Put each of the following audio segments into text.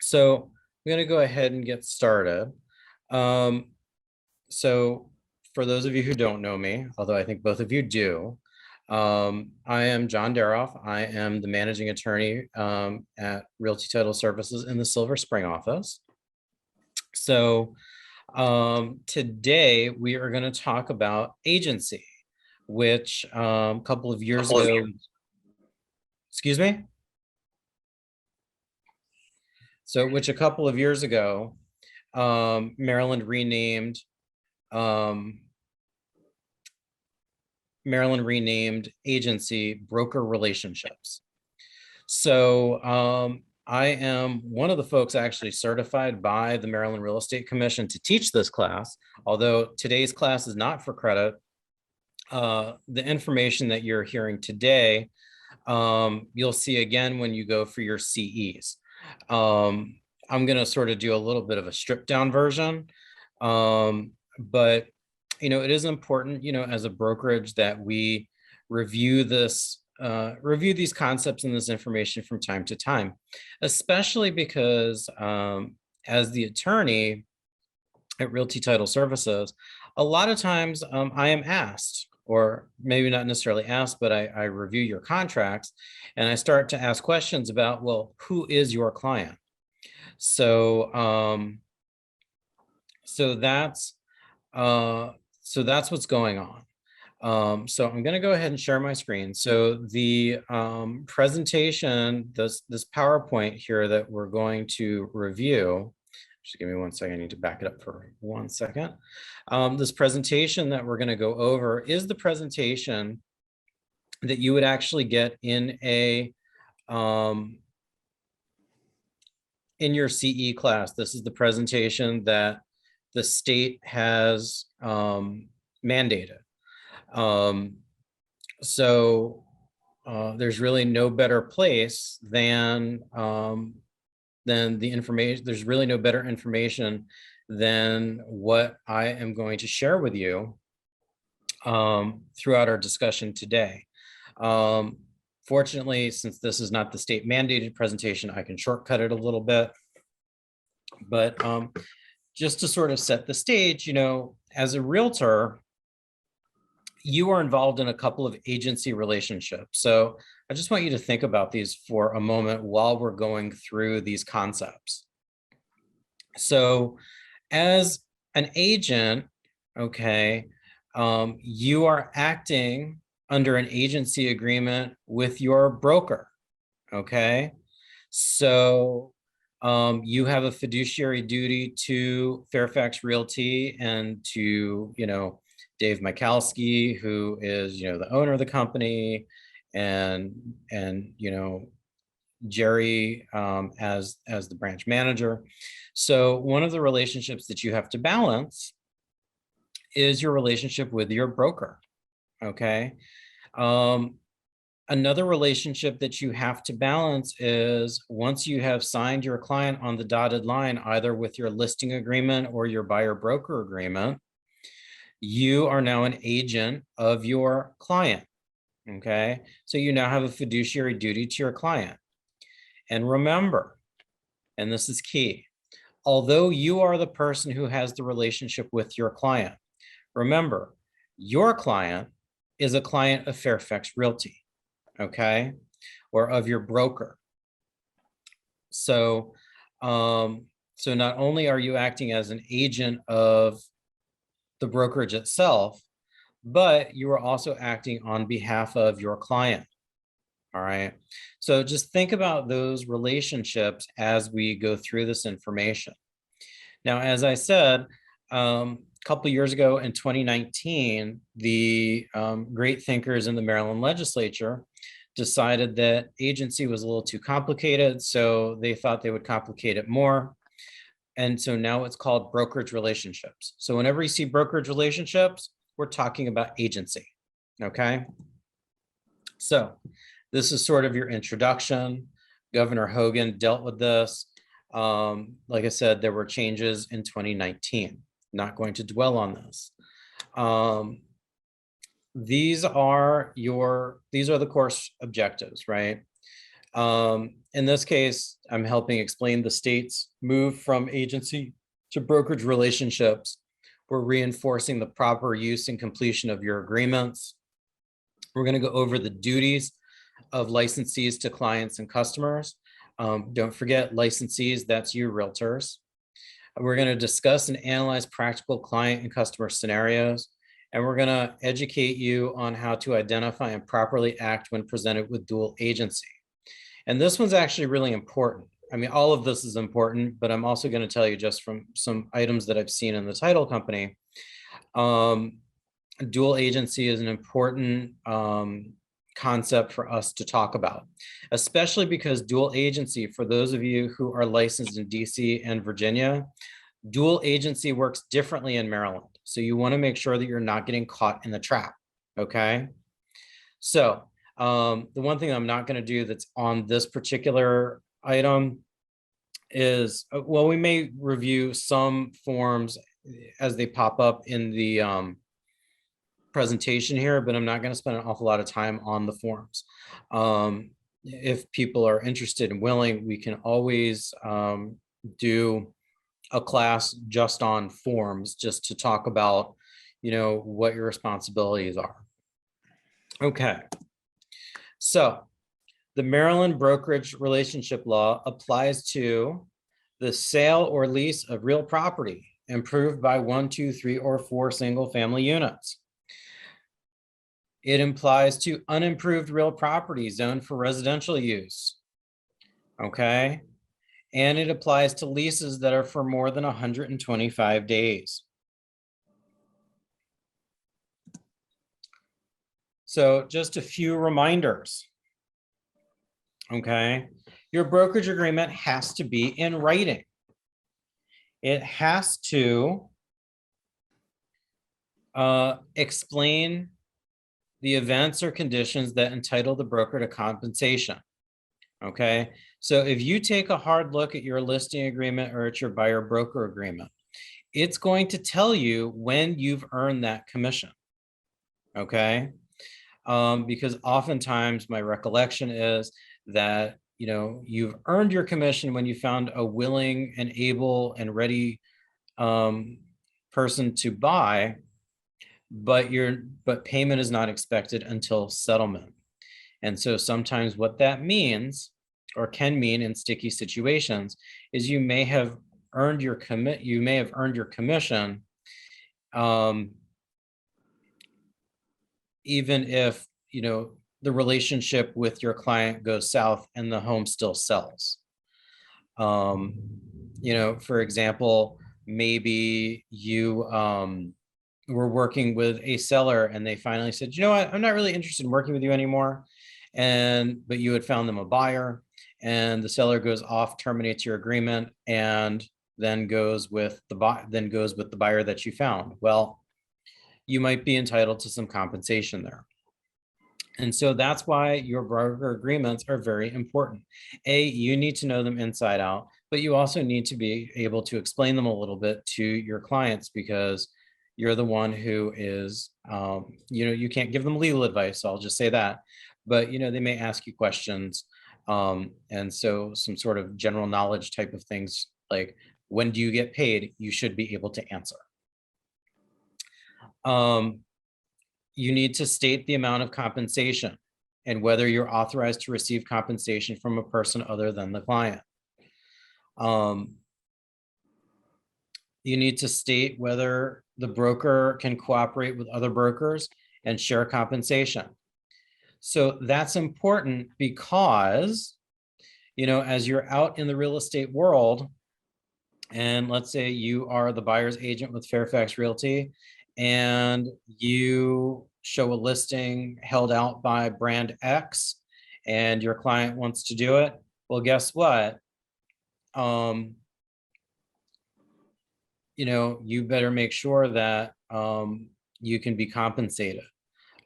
So I'm going to go ahead and get started. Um, so for those of you who don't know me, although I think both of you do, I am John Daroff. I am the managing attorney at Realty Title Services in the Silver Spring office. So today we are going to talk about agency, which a couple of years ago, excuse me? So which a couple of years ago, Maryland renamed um, agency broker relationships. So I am one of the folks actually certified by the Maryland Real Estate Commission to teach this class, although today's class is not for credit. The information that you're hearing today, you'll see again when you go for your CEs. I'm going to sort of do a little bit of a stripped down version. But it is important, as a brokerage that we review these concepts and this information from time to time, especially because as the attorney at Realty Title Services, a lot of times I am asked, or maybe not necessarily asked, but I review your contracts and I start to ask questions about, well, who is your client? So, so that's what's going on. So I'm going to go ahead and share my screen. So the presentation, this PowerPoint here that we're going to review, just give me 1 second. I need to back it up for 1 second. This presentation that we're going to go over is the presentation that you would actually get in in your CE class. This is the presentation that the state has mandated. So there's really no better place than the information. There's really no better information than what I am going to share with you throughout our discussion today. Fortunately, since this is not the state mandated presentation, I can shortcut it a little bit. But just to sort of set the stage, as a realtor, you are involved in a couple of agency relationships. So I just want you to think about these for a moment while we're going through these concepts. So as an agent, okay, you are acting under an agency agreement with your broker, okay? So you have a fiduciary duty to Fairfax Realty and to, Dave Michalski, who is, the owner of the company, and Jerry as the branch manager. So one of the relationships that you have to balance is your relationship with your broker, okay? Another relationship that you have to balance is once you have signed your client on the dotted line, either with your listing agreement or your buyer broker agreement, you are now an agent of your client, okay? So you now have a fiduciary duty to your client. And remember, and this is key, although you are the person who has the relationship with your client, remember, your client is a client of Fairfax Realty, okay, or of your broker. So, so not only are you acting as an agent of the brokerage itself, but you are also acting on behalf of your client. All right. So just think about those relationships as we go through this information. Now, as I said, a couple of years ago in 2019, the great thinkers in the Maryland legislature decided that agency was a little too complicated, so they thought they would complicate it more. And so now it's called brokerage relationships. So whenever you see brokerage relationships, we're talking about agency, okay? So this is sort of your introduction. Governor Hogan dealt with this. Like I said, there were changes in 2019. Not going to dwell on this. These are the course objectives, right? In this case, I'm helping explain the state's move from agency to brokerage relationships. We're reinforcing the proper use and completion of your agreements. We're going to go over the duties of licensees to clients and customers. Don't forget licensees, that's you realtors. We're going to discuss and analyze practical client and customer scenarios. And we're going to educate you on how to identify and properly act when presented with dual agency. And this one's actually really important. I mean, all of this is important, but I'm also going to tell you just from some items that I've seen in the title company. Dual agency is an important concept for us to talk about, especially because dual agency, for those of you who are licensed in DC and Virginia, dual agency works differently in Maryland. So you want to make sure that you're not getting caught in the trap. Okay. So the one thing I'm not going to do that's on this particular item is, well, we may review some forms as they pop up in the presentation here, but I'm not going to spend an awful lot of time on the forms. If people are interested and willing, we can always do a class just on forms, just to talk about, you know, what your responsibilities are. Okay. So the Maryland brokerage relationship law applies to the sale or lease of real property improved by 1, 2, 3, or 4 single family units. It applies to unimproved real property zoned for residential use. Okay. And it applies to leases that are for more than 125 days. So just a few reminders. Okay. Your brokerage agreement has to be in writing. It has to explain the events or conditions that entitle the broker to compensation. Okay. So if you take a hard look at your listing agreement or at your buyer broker agreement, it's going to tell you when you've earned that commission. Okay. Because oftentimes my recollection is that, you know, you've earned your commission when you found a willing and able and ready person to buy, but payment is not expected until settlement. And so sometimes what that means, or can mean in sticky situations, is you may have earned your commission, even if, you know, the relationship with your client goes south and the home still sells. You know, for example, maybe you were working with a seller and they finally said, you know what, I'm not really interested in working with you anymore. But you had found them a buyer, and the seller goes off, terminates your agreement, and then goes with the buyer that you found. Well, you might be entitled to some compensation there. And so that's why your broker agreements are very important. You need to know them inside out, but you also need to be able to explain them a little bit to your clients, because you're the one who is, you know, you can't give them legal advice. So I'll just say that. But, you know, they may ask you questions. And so some sort of general knowledge type of things, like, when do you get paid? You should be able to answer. You need to state the amount of compensation and whether you're authorized to receive compensation from a person other than the client. You need to state whether the broker can cooperate with other brokers and share compensation. So that's important because, you know, as you're out in the real estate world, and let's say you are the buyer's agent with Fairfax Realty, and you show a listing held out by brand X, and your client wants to do it. Well, guess what? You know, you better make sure that you can be compensated.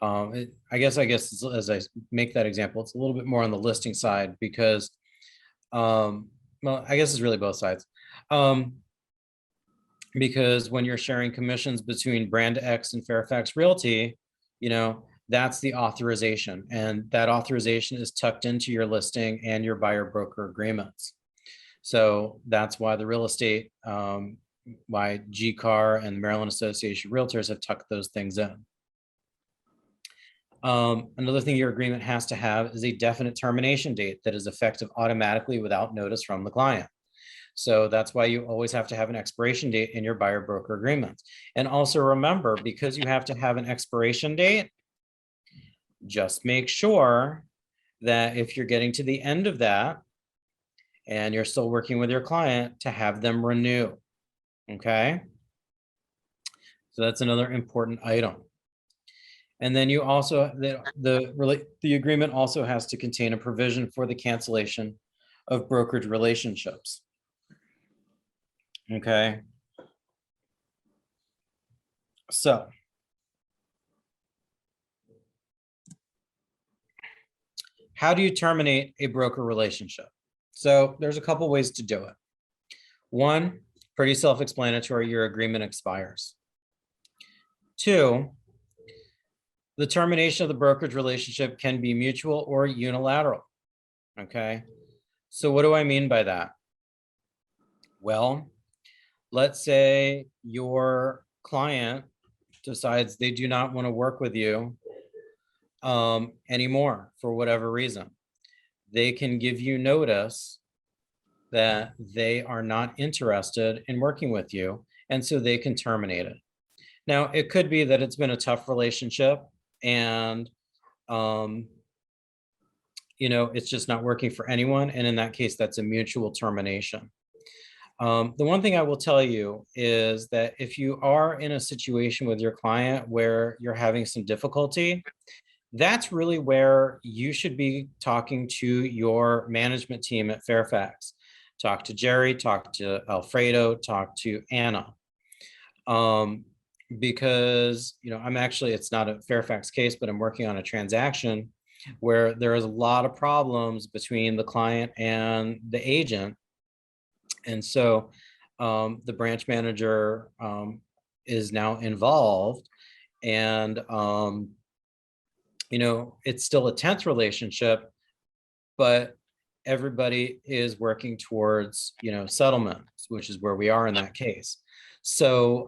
I guess as I make that example, it's a little bit more on the listing side, because, well, I guess it's really both sides. Because when you're sharing commissions between brand X and Fairfax Realty, you know, That's the authorization. And that authorization is tucked into your listing and your buyer broker agreements. So that's why the real estate, why GCAR and the Maryland Association of Realtors have tucked those things in. Another thing your agreement has to have is a definite termination date that is effective automatically without notice from the client. So that's why you always have to have an expiration date in your buyer broker agreements. And also remember, because you have to have an expiration date, just make sure that if you're getting to the end of that and you're still working with your client, to have them renew. Okay. So that's another important item. And then you also, the agreement also has to contain a provision for the cancellation of brokerage relationships. Okay. So how do you terminate a broker relationship? So there's a couple ways to do it. One, pretty self-explanatory, your agreement expires. Two, the termination of the brokerage relationship can be mutual or unilateral. Okay. So what do I mean by that? Well, let's say your client decides they do not want to work with you anymore for whatever reason. They can give you notice that they are not interested in working with you, and so they can terminate it. Now, it could be that it's been a tough relationship and it's just not working for anyone, and in that case, that's a mutual termination. The one thing I will tell you is that if you are in a situation with your client where you're having some difficulty, that's really where you should be talking to your management team at Fairfax. Talk to Jerry, talk to Alfredo, talk to Anna. Because, I'm actually, it's not a Fairfax case, but I'm working on a transaction where there is a lot of problems between the client and the agent. And so the branch manager is now involved, and it's still a tense relationship, but everybody is working towards, settlements, which is where we are in that case. So,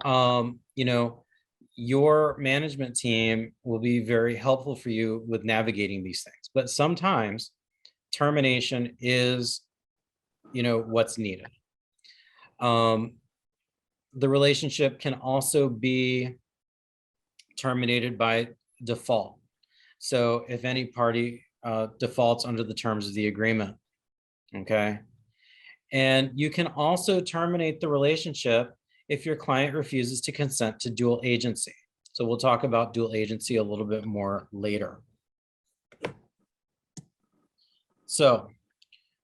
your management team will be very helpful for you with navigating these things, but sometimes termination is, what's needed. The relationship can also be terminated by default. So if any party defaults under the terms of the agreement, okay? And you can also terminate the relationship if your client refuses to consent to dual agency. So we'll talk about dual agency a little bit more later. So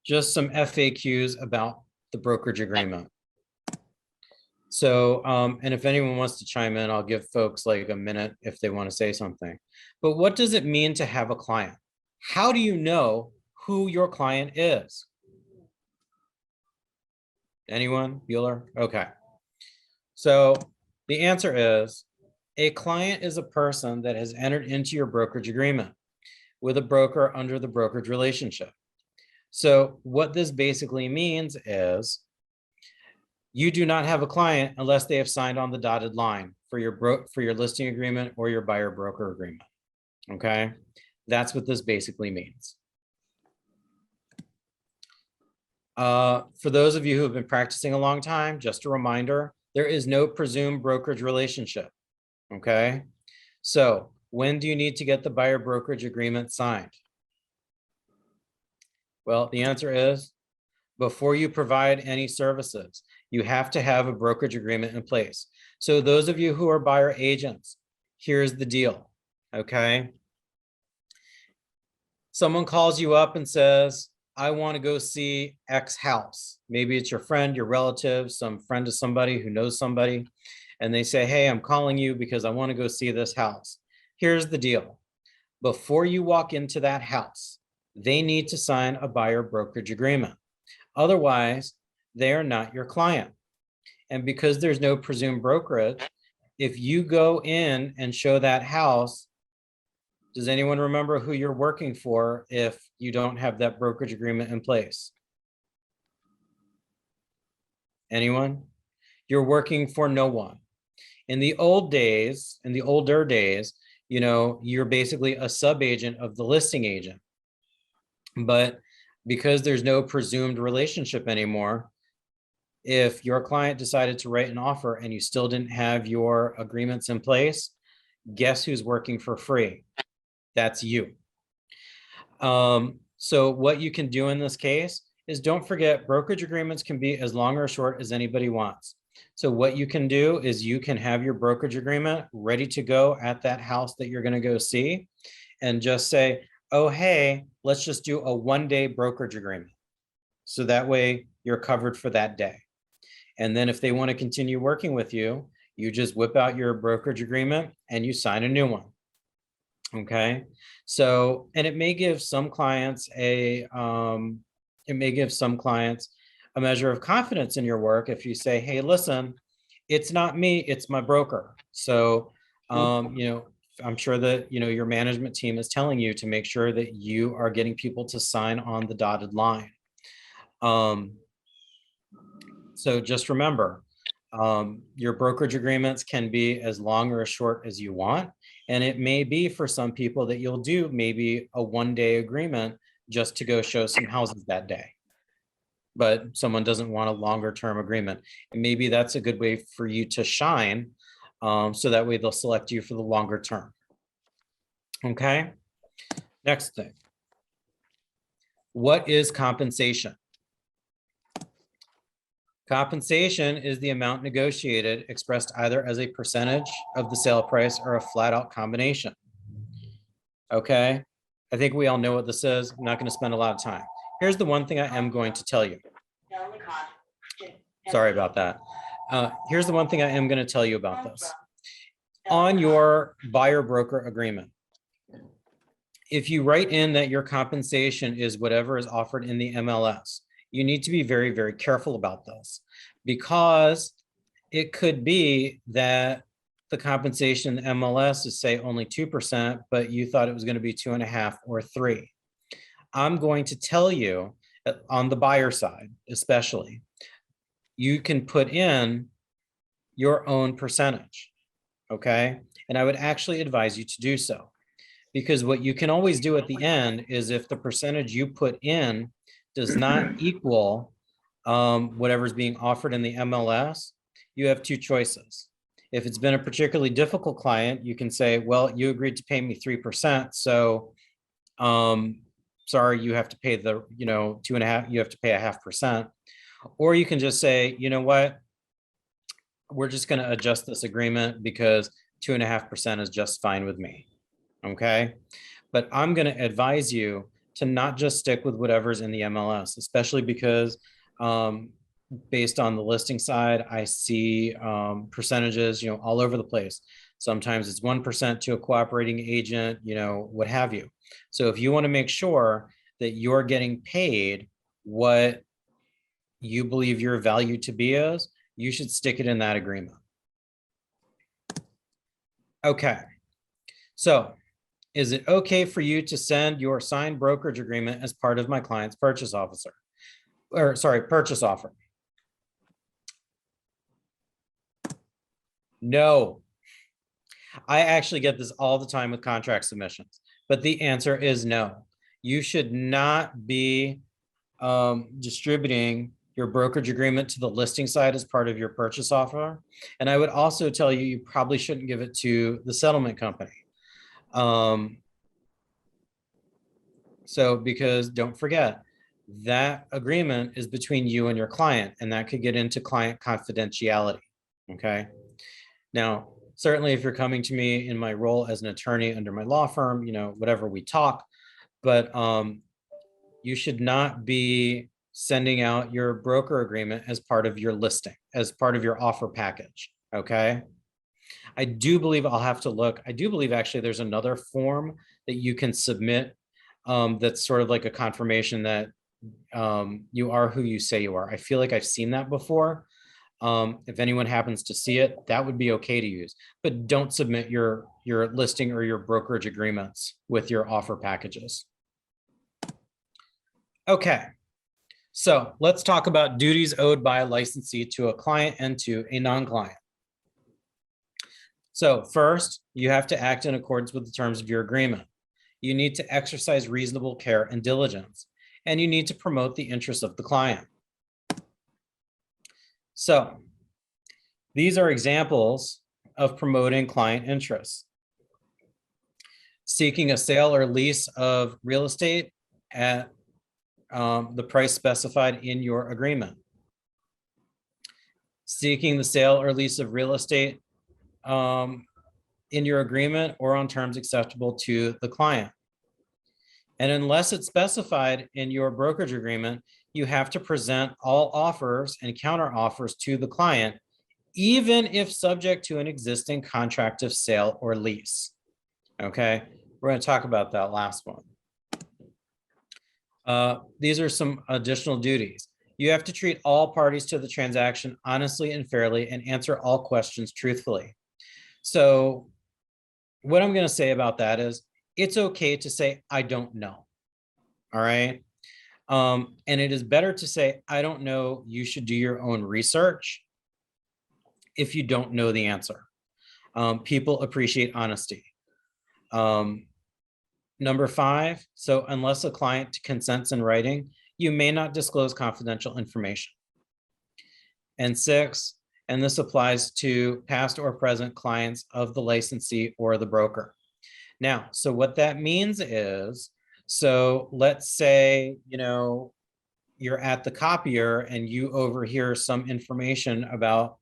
just some FAQs about the brokerage agreement. So, and if anyone wants to chime in, I'll give folks like a minute if they want to say something. But what does it mean to have a client? How do you know who your client is? Anyone? Bueller? Okay. So the answer is a client is a person that has entered into your brokerage agreement with a broker under the brokerage relationship. So what this basically means is you do not have a client unless they have signed on the dotted line for your listing agreement or your buyer broker agreement. Okay, that's what this basically means. For those of you who have been practicing a long time, just a reminder, there is no presumed brokerage relationship. Okay, so when do you need to get the buyer brokerage agreement signed? Well, the answer is before you provide any services, you have to have a brokerage agreement in place. So those of you who are buyer agents, here's the deal, okay? Someone calls you up and says, I want to go see X house. Maybe it's your friend, your relative, some friend of somebody who knows somebody. And they say, hey, I'm calling you because I want to go see this house. Here's the deal. Before you walk into that house, they need to sign a buyer brokerage agreement. Otherwise, they are not your client. And because there's no presumed brokerage, if you go in and show that house Does anyone remember who you're working for if you don't have that brokerage agreement in place? Anyone? You're working for no one. In the old days, in the older days, you know, you're basically a sub-agent of the listing agent. But because there's no presumed relationship anymore, if your client decided to write an offer and you still didn't have your agreements in place, guess who's working for free? That's you. So what you can do in this case is, don't forget, brokerage agreements can be as long or short as anybody wants. So what you can do is you can have your brokerage agreement ready to go at that house that you're going to go see, and just say, oh, hey, let's just do a 1-day brokerage agreement. So that way you're covered for that day. And then if they want to continue working with you, you just whip out your brokerage agreement and you sign a new one. Okay. So, and it may give some clients a measure of confidence in your work if you say, hey, listen, it's not me, it's my broker. So, you know, I'm sure that, you know, your management team is telling you to make sure that you are getting people to sign on the dotted line. So just remember, your brokerage agreements can be as long or as short as you want. And it may be for some people that you'll do maybe a 1-day agreement just to go show some houses that day. But someone doesn't want a longer term agreement. And maybe that's a good way for you to shine. So that way they'll select you for the longer term. Okay. Next thing. What is compensation? Compensation is the amount negotiated expressed either as a percentage of the sale price or a flat out combination. Okay, I think we all know what this is. I'm not going to spend a lot of time. Here's the one thing I am going to tell you. Sorry about that. Here's the one thing I am going to tell you about this. On your buyer broker agreement, if you write in that your compensation is whatever is offered in the MLS, you need to be very, very careful about this, because it could be that the compensation in the MLS is, say, only 2%, but you thought it was going to be 2.5 or 3. I'm going to tell you, on the buyer side, especially, you can put in your own percentage. Okay. And I would actually advise you to do so, because what you can always do at the end is, if the percentage you put in does not equal whatever's being offered in the MLS, you have 2 choices. If it's been a particularly difficult client, you can say, well, you agreed to pay me 3%. So sorry, you have to pay the, 2.5, you have to pay 0.5%. Or you can just say, you know what, we're just going to adjust this agreement because 2.5% is just fine with me. Okay. But I'm going to advise you to not just stick with whatever's in the MLS, especially because based on the listing side, I see percentages, all over the place. Sometimes it's 1% to a cooperating agent, what have you. So if you want to make sure that you're getting paid what you believe your value to be is, you should stick it in that agreement. Okay. So is it okay for you to send your signed brokerage agreement as part of my client's purchase offer? No. I actually get this all the time with contract submissions, but the answer is no. You should not be distributing your brokerage agreement to the listing side as part of your purchase offer. And I would also tell you, you probably shouldn't give it to the settlement company. So, because don't forget, that agreement is between you and your client, and that could get into client confidentiality. Okay. Now, certainly if you're coming to me in my role as an attorney under my law firm, whatever, we talk, but you should not be sending out your broker agreement as part of your listing, as part of your offer package. Okay. I do believe I'll have to look. I do believe actually there's another form that you can submit that's sort of like a confirmation that you are who you say you are. I feel like I've seen that before. If anyone happens to see it, that would be okay to use, but don't submit your listing or your brokerage agreements with your offer packages. Okay, so let's talk about duties owed by a licensee to a client and to a non-client. So first, you have to act in accordance with the terms of your agreement. You need to exercise reasonable care and diligence, and you need to promote the interests of the client. So these are examples of promoting client interests. Seeking a sale or lease of real estate at the price specified in your agreement. Seeking the sale or lease of real estate in your agreement or on terms acceptable to the client. And unless it's specified in your brokerage agreement, you have to present all offers and counter offers to the client, even if subject to an existing contract of sale or lease. Okay, we're going to talk about that last one. These are some additional duties. You have to treat all parties to the transaction honestly and fairly and answer all questions truthfully. So what I'm going to say about that is it's okay to say, I don't know. All right. And it is better to say, I don't know. You should do your own research if you don't know the answer. People appreciate honesty. Number 5, so unless a client consents in writing, you may not disclose confidential information. And 6, and this applies to past or present clients of the licensee or the broker. Now, so what that means is, so let's say, you're at the copier and you overhear some information about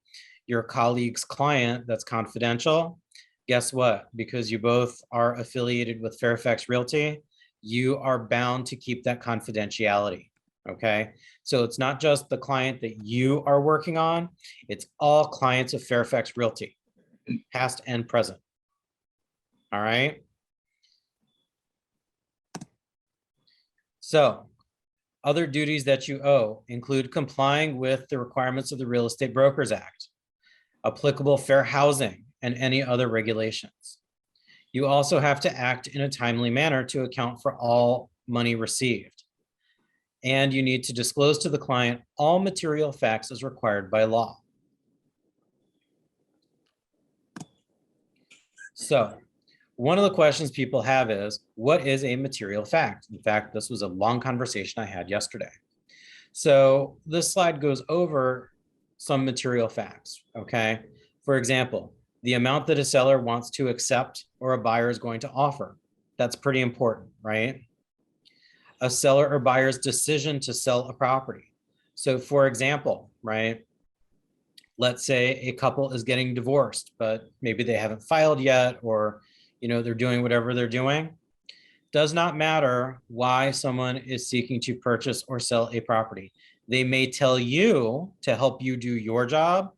your colleague's client that's confidential. Guess what? Because you both are affiliated with Fairfax Realty, you are bound to keep that confidentiality. Okay. So it's not just the client that you are working on, it's all clients of Fairfax Realty, past and present. All right. So other duties that you owe include complying with the requirements of the Real Estate Brokers Act, applicable fair housing, and any other regulations. You also have to act in a timely manner to account for all money received. And you need to disclose to the client all material facts as required by law. So one of the questions people have is, what is a material fact? In fact, this was a long conversation I had yesterday. So this slide goes over some material facts, okay? For example, the amount that a seller wants to accept or a buyer is going to offer. That's pretty important, right? A seller or buyer's decision to sell a property. So for example, right, let's say a couple is getting divorced, but maybe they haven't filed yet, or they're doing whatever they're doing. Does not matter why someone is seeking to purchase or sell a property. They may tell you to help you do your job,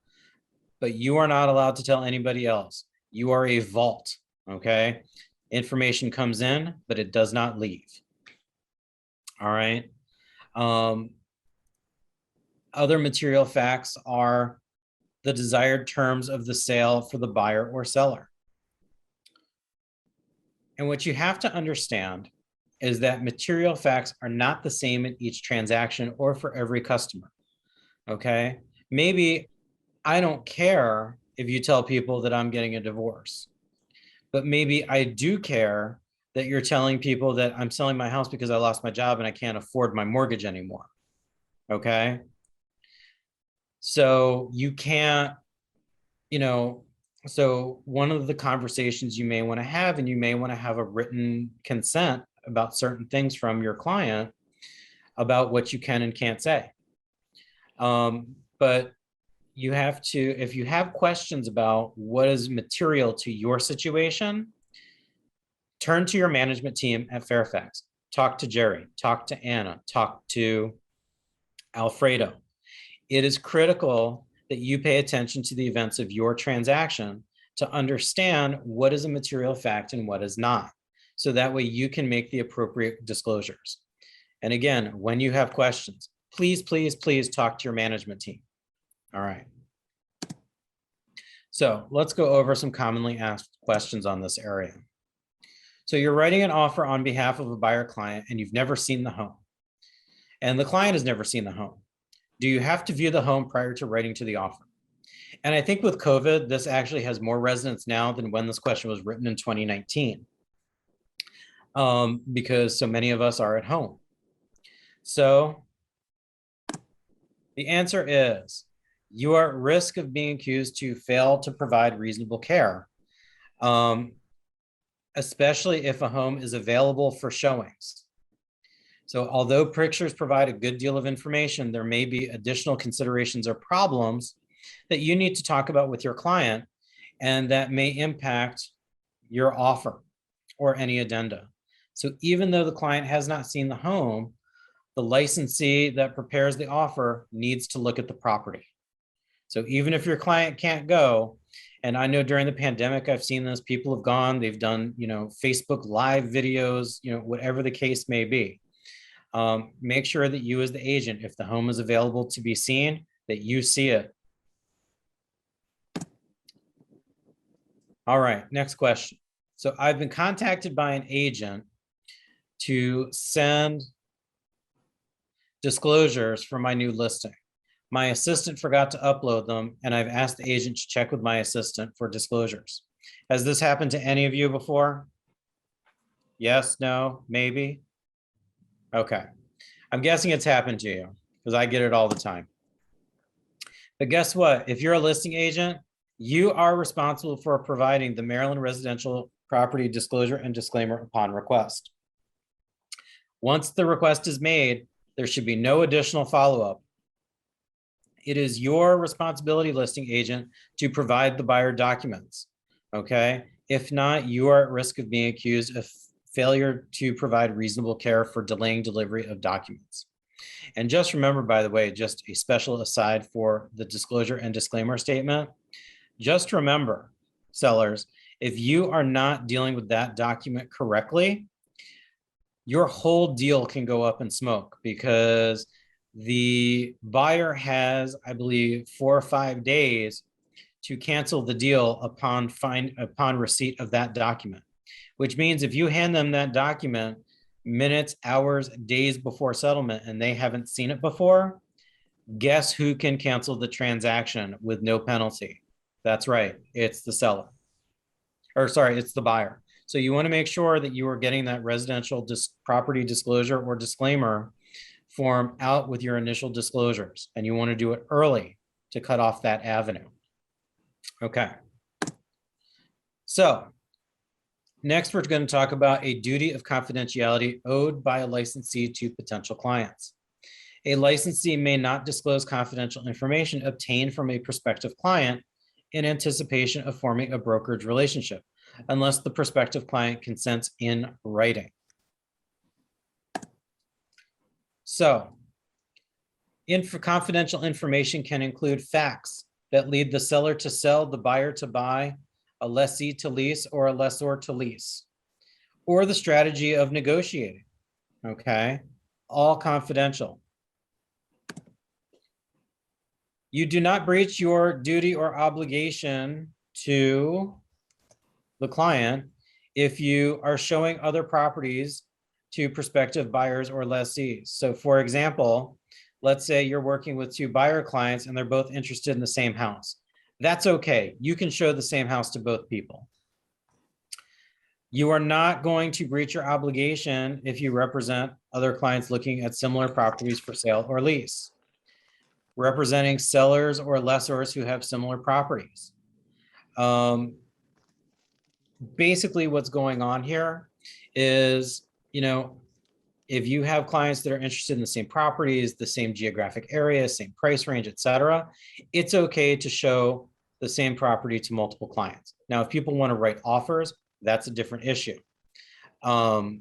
but you are not allowed to tell anybody else. You are a vault, okay? Information comes in, but it does not leave. All right. Other material facts are the desired terms of the sale for the buyer or seller. And what you have to understand is that material facts are not the same in each transaction or for every customer, okay? Maybe I don't care if you tell people that I'm getting a divorce, but maybe I do care that you're telling people that I'm selling my house because I lost my job and I can't afford my mortgage anymore, okay? So you can't, so one of the conversations you may want to have, and you may want to have a written consent about certain things from your client about what you can and can't say. But you have to, if you have questions about what is material to your situation, turn to your management team at Fairfax. Talk to Jerry, talk to Anna, talk to Alfredo. It is critical that you pay attention to the events of your transaction to understand what is a material fact and what is not. So that way you can make the appropriate disclosures. And again, when you have questions, please, please, please talk to your management team. All right. So let's go over some commonly asked questions on this area. So you're writing an offer on behalf of a buyer client and you've never seen the home. And the client has never seen the home. Do you have to view the home prior to writing to the offer? And I think with COVID, this actually has more resonance now than when this question was written in 2019, because so many of us are at home. So the answer is you are at risk of being accused to fail to provide reasonable care, especially if a home is available for showings. So although pictures provide a good deal of information, there may be additional considerations or problems that you need to talk about with your client, and that may impact your offer or any addenda. So even though the client has not seen the home, the licensee that prepares the offer needs to look at the property. So even if your client can't go, and I know during the pandemic, I've seen this, people have gone, they've done, Facebook live videos, whatever the case may be. Make sure that you as the agent, if the home is available to be seen, that you see it. All right, next question. So I've been contacted by an agent to send disclosures for my new listing. My assistant forgot to upload them, and I've asked the agent to check with my assistant for disclosures. Has this happened to any of you before? Yes, no, maybe? Okay. I'm guessing it's happened to you because I get it all the time. But guess what? If you're a listing agent, you are responsible for providing the Maryland residential property disclosure and disclaimer upon request. Once the request is made, there should be no additional follow-up. It is your responsibility, listing agent, to provide the buyer documents, okay? If not, you are at risk of being accused of failure to provide reasonable care for delaying delivery of documents. And just remember, by the way, just a special aside for the disclosure and disclaimer statement, just remember, sellers, if you are not dealing with that document correctly, your whole deal can go up in smoke because the buyer has, I believe, 4 or 5 days to cancel the deal upon receipt of that document, which means if you hand them that document minutes, hours, days before settlement and they haven't seen it before, guess who can cancel the transaction with no penalty? That's right, it's the seller. Or sorry, it's the buyer. So you want to make sure that you are getting that residential property disclosure or disclaimer form out with your initial disclosures, and you want to do it early to cut off that avenue. Okay. So next, we're going to talk about a duty of confidentiality owed by a licensee to potential clients. A licensee may not disclose confidential information obtained from a prospective client in anticipation of forming a brokerage relationship, unless the prospective client consents in writing. So, confidential information can include facts that lead the seller to sell, the buyer to buy, a lessee to lease, or a lessor to lease, or the strategy of negotiating, okay? All confidential. You do not breach your duty or obligation to the client if you are showing other properties to prospective buyers or lessees. So for example, let's say you're working with 2 buyer clients and they're both interested in the same house. That's okay. You can show the same house to both people. You are not going to breach your obligation if you represent other clients looking at similar properties for sale or lease, representing sellers or lessors who have similar properties. Basically what's going on here is, if you have clients that are interested in the same properties, the same geographic area, same price range, et cetera, it's okay to show the same property to multiple clients. Now, if people want to write offers, that's a different issue. But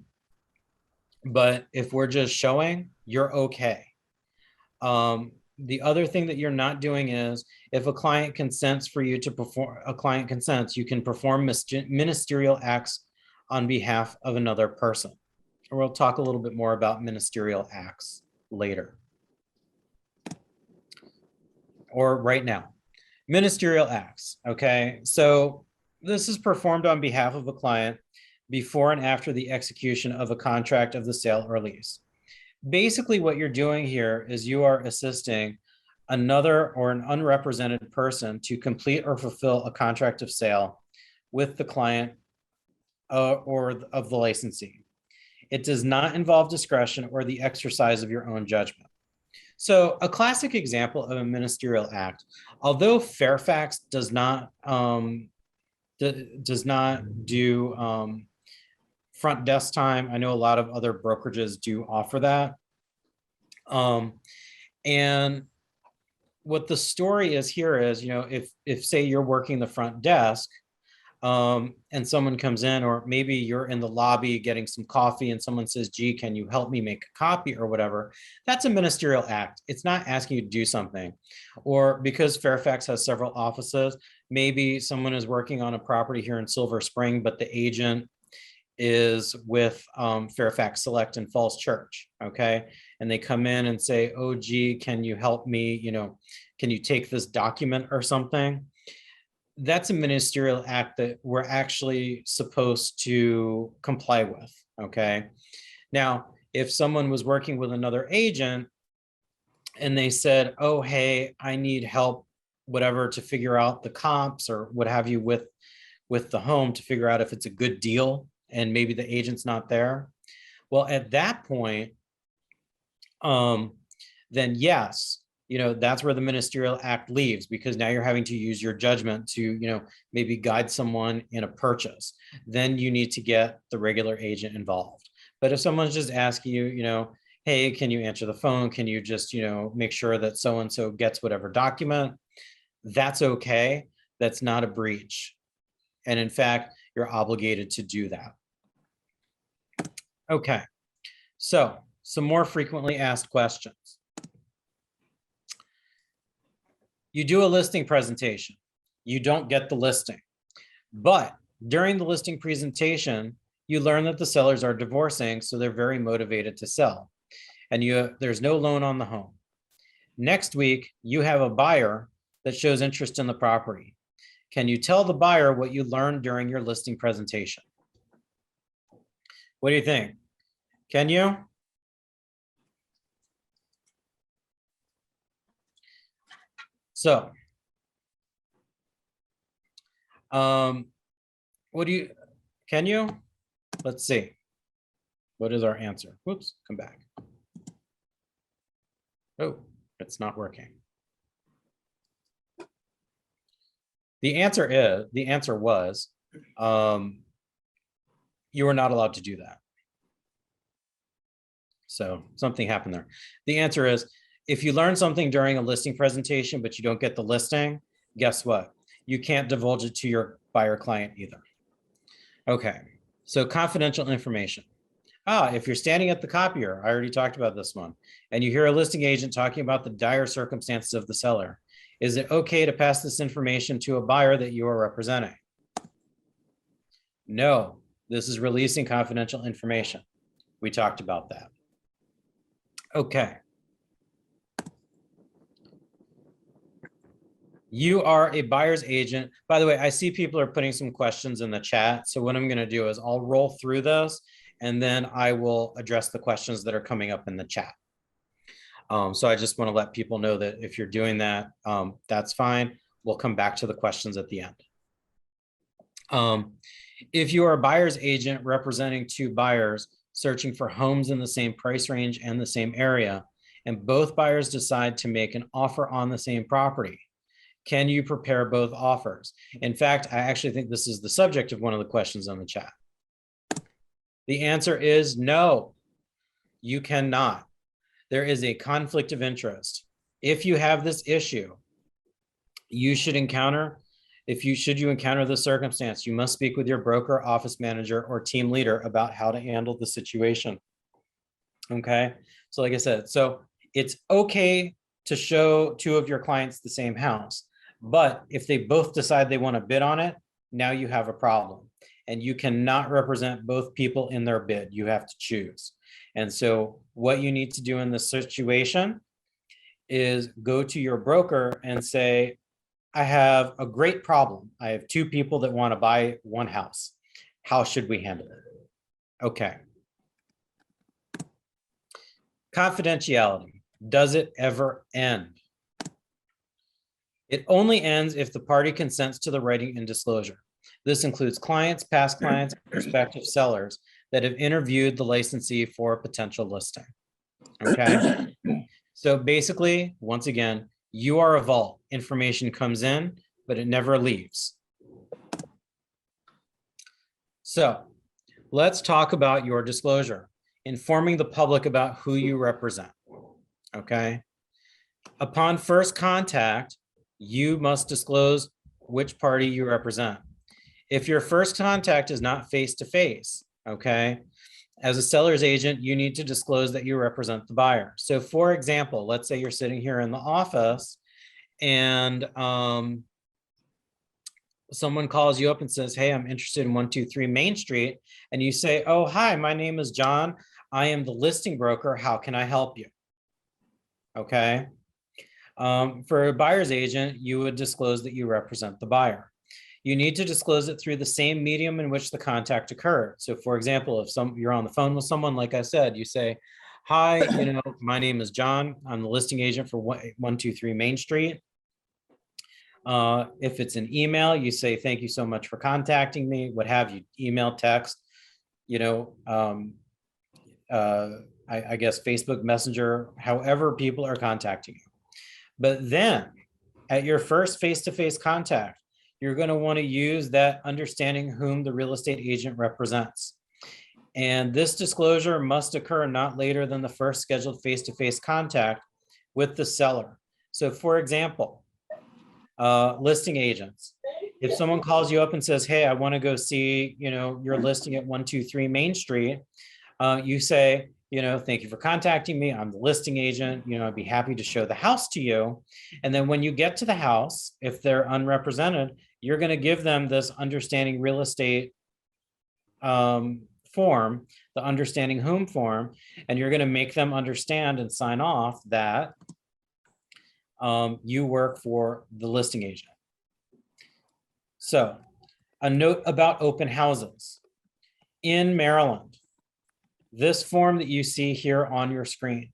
if we're just showing, you're okay. The other thing that you're not doing is if a client consents for you to perform, you can perform ministerial acts on behalf of another person. And we'll talk a little bit more about ministerial acts later or right now. Ministerial acts. Okay. So this is performed on behalf of a client before and after the execution of a contract of the sale or lease. Basically, what you're doing here is you are assisting another or an unrepresented person to complete or fulfill a contract of sale with the client or of the licensee. It does not involve discretion or the exercise of your own judgment. So a classic example of a ministerial act, although Fairfax does not do front desk time. I know a lot of other brokerages do offer that. And what the story is here is, if say you're working the front desk, and someone comes in, or maybe you're in the lobby getting some coffee and someone says, gee, can you help me make a copy or whatever? That's a ministerial act. It's not asking you to do something. Or because Fairfax has several offices, maybe someone is working on a property here in Silver Spring, but the agent is with Fairfax Select in Falls Church, okay? And they come in and say, oh, gee, can you help me? Can you take this document or something? That's a ministerial act that we're actually supposed to comply with, okay? Now, if someone was working with another agent and they said, oh, hey, I need help, whatever, to figure out the comps or what have you with the home to figure out if it's a good deal, and maybe the agent's not there. Well, at that point, then yes, that's where the ministerial act leaves, because now you're having to use your judgment to, maybe guide someone in a purchase. Then you need to get the regular agent involved. But if someone's just asking you, hey, can you answer the phone? Can you just, make sure that so-and-so gets whatever document? That's okay. That's not a breach. And in fact, you're obligated to do that. Okay. So some more frequently asked questions. You do a listing presentation. You don't get the listing. But during the listing presentation, you learn that the sellers are divorcing, so they're very motivated to sell. And there's no loan on the home. Next week, you have a buyer that shows interest in the property. Can you tell the buyer what you learned during your listing presentation? What do you think? Can you? So, can you? Let's see. What is our answer? Whoops, come back. Oh, it's not working. The answer was, you were not allowed to do that. So something happened there. The answer is, if you learn something during a listing presentation, but you don't get the listing, guess what? You can't divulge it to your buyer client either. Okay, so confidential information. If you're standing at the copier, I already talked about this one, and you hear a listing agent talking about the dire circumstances of the seller, is it okay to pass this information to a buyer that you are representing? No, this is releasing confidential information. We talked about that. Okay. You are a buyer's agent. By the way, I see people are putting some questions in the chat. So what I'm going to do is I'll roll through this, and then I will address the questions that are coming up in the chat. So I just want to let people know that if you're doing that, that's fine. We'll come back to the questions at the end. If you are a buyer's agent representing two buyers searching for homes in the same price range and the same area, and both buyers decide to make an offer on the same property, can you prepare both offers? In fact, I actually think this is the subject of one of the questions on the chat. The answer is no, you cannot. There is a conflict of interest. If you have this issue, you should encounter this circumstance, you must speak with your broker, office manager, or team leader about how to handle the situation. Okay, so like I said, so it's okay to show two of your clients the same house, but if they both decide they want to bid on it, now you have a problem, and you cannot represent both people in their bid. You have to choose. And so what you need to do in this situation is go to your broker and say, I have a great problem. I have two people that want to buy one house. How should we handle it? Okay. Confidentiality. Does it ever end? It only ends if the party consents to the writing and disclosure. This includes clients, past clients, prospective sellers that have interviewed the licensee for a potential listing. Okay. So basically, once again, you are a vault. Information comes in, but it never leaves. So let's talk about your disclosure, informing the public about who you represent. Okay. Upon first contact, you must disclose which party you represent. If your first contact is not face-to-face, okay, as a seller's agent, you need to disclose that you represent the buyer. So for example, let's say you're sitting here in the office and someone calls you up and says, hey, I'm interested in 123 Main Street. And you say, oh, hi, my name is John. I am the listing broker. How can I help you? Okay. For a buyer's agent, you would disclose that you represent the buyer. You need to disclose it through the same medium in which the contact occurred. So for example, if you're on the phone with someone, like I said, you say, hi, my name is John. I'm the listing agent for 123 Main Street. If it's an email, you say, thank you so much for contacting me, what have you, email, text, I guess Facebook Messenger, however people are contacting you. But then at your first face-to-face contact, you're going to want to use that understanding whom the real estate agent represents. And this disclosure must occur not later than the first scheduled face-to-face contact with the seller. So for example, listing agents, if someone calls you up and says, hey, I want to go see, your listing at 123 Main Street, you say, thank you for contacting me. I'm the listing agent. I'd be happy to show the house to you. And then when you get to the house, if they're unrepresented, you're going to give them this understanding real estate form, the understanding whom form, and you're going to make them understand and sign off that you work for the listing agent. So a note about open houses. In Maryland, this form that you see here on your screen,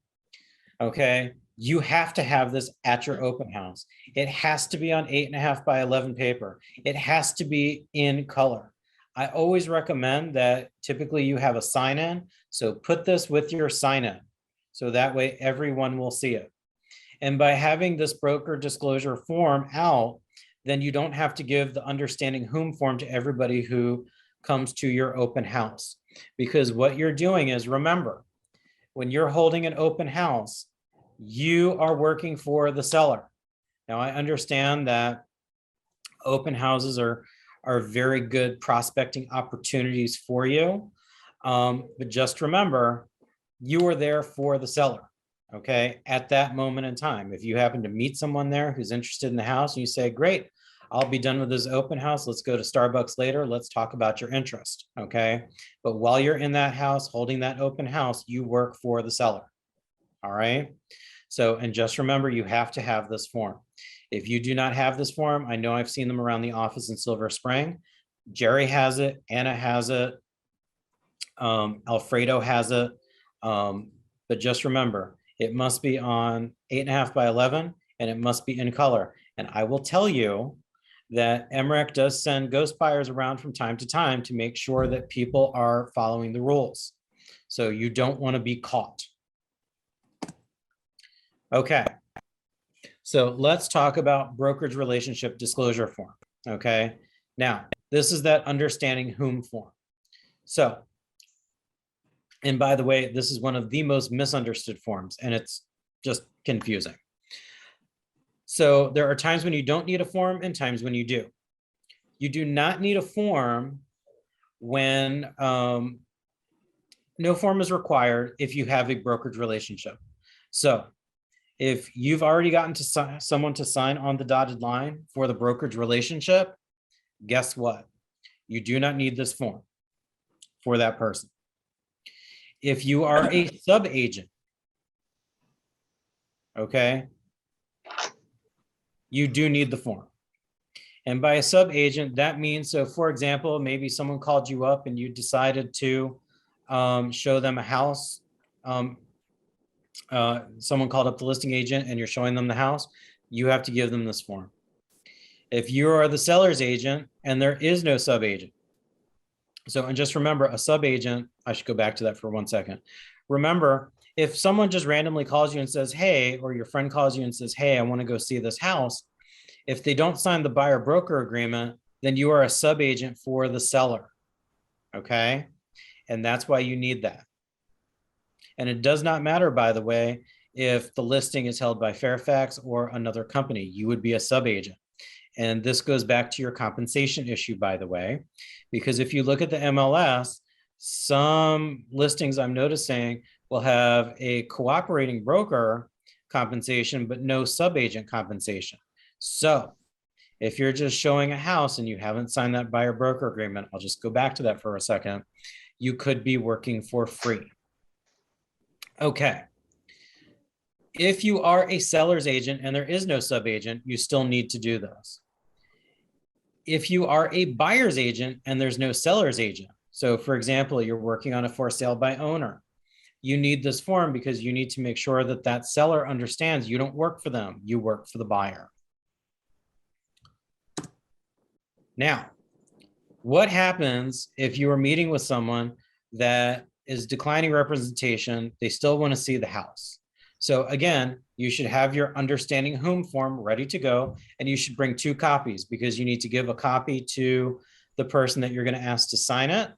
okay, you have to have this at your open house. It has to be on 8.5 by 11 paper. It has to be in color. I always recommend that typically you have a sign-in. So put this with your sign-in. So that way everyone will see it. And by having this broker disclosure form out, then you don't have to give the understanding whom form to everybody who comes to your open house. Because what you're doing is, remember, when you're holding an open house, you are working for the seller. Now, I understand that open houses are very good prospecting opportunities for you. But just remember, you are there for the seller, okay, at that moment in time. If you happen to meet someone there who's interested in the house and you say, great, I'll be done with this open house. Let's go to Starbucks later. Let's talk about your interest, okay? But while you're in that house, holding that open house, you work for the seller, all right? So, and just remember, you have to have this form. If you do not have this form, I know I've seen them around the office in Silver Spring. Jerry has it, Anna has it, Alfredo has it. But just remember, it must be on 8.5 by 11 and it must be in color. And I will tell you that MREC does send ghost buyers around from time to time to make sure that people are following the rules. So you don't want to be caught. Okay. So let's talk about brokerage relationship disclosure form. Okay. Now, this is that understanding whom form. So, and by the way, this is one of the most misunderstood forms, and it's just confusing. So there are times when you don't need a form and times when you do. You do not need a form when no form is required if you have a brokerage relationship. So if you've already gotten to someone to sign on the dotted line for the brokerage relationship, guess what? You do not need this form for that person. If you are a sub-agent, okay, you do need the form. And by a sub-agent, that means, so for example, maybe someone called you up and you decided to show them a house. Someone called up the listing agent and you're showing them the house. You have to give them this form. If you are the seller's agent and there is no sub-agent. So, and just remember, a sub-agent, I should go back to that for 1 second. Remember, if someone just randomly calls you and says, hey, or your friend calls you and says, hey, I want to go see this house. If they don't sign the buyer broker agreement, then you are a sub-agent for the seller. Okay. And that's why you need that. And it does not matter, by the way, if the listing is held by Fairfax or another company, you would be a sub-agent. And this goes back to your compensation issue, by the way, because if you look at the MLS, some listings I'm noticing will have a cooperating broker compensation, but no sub-agent compensation. So if you're just showing a house and you haven't signed that buyer broker agreement, I'll just go back to that for a second, you could be working for free. Okay. If you are a seller's agent and there is no sub-agent, you still need to do this. If you are a buyer's agent and there's no seller's agent, so for example, you're working on a for sale by owner, you need this form because you need to make sure that that seller understands you don't work for them, you work for the buyer. Now, what happens if you are meeting with someone that is declining representation, they still want to see the house? So again, you should have your understanding whom form ready to go, and you should bring 2 copies because you need to give a copy to the person that you're going to ask to sign it.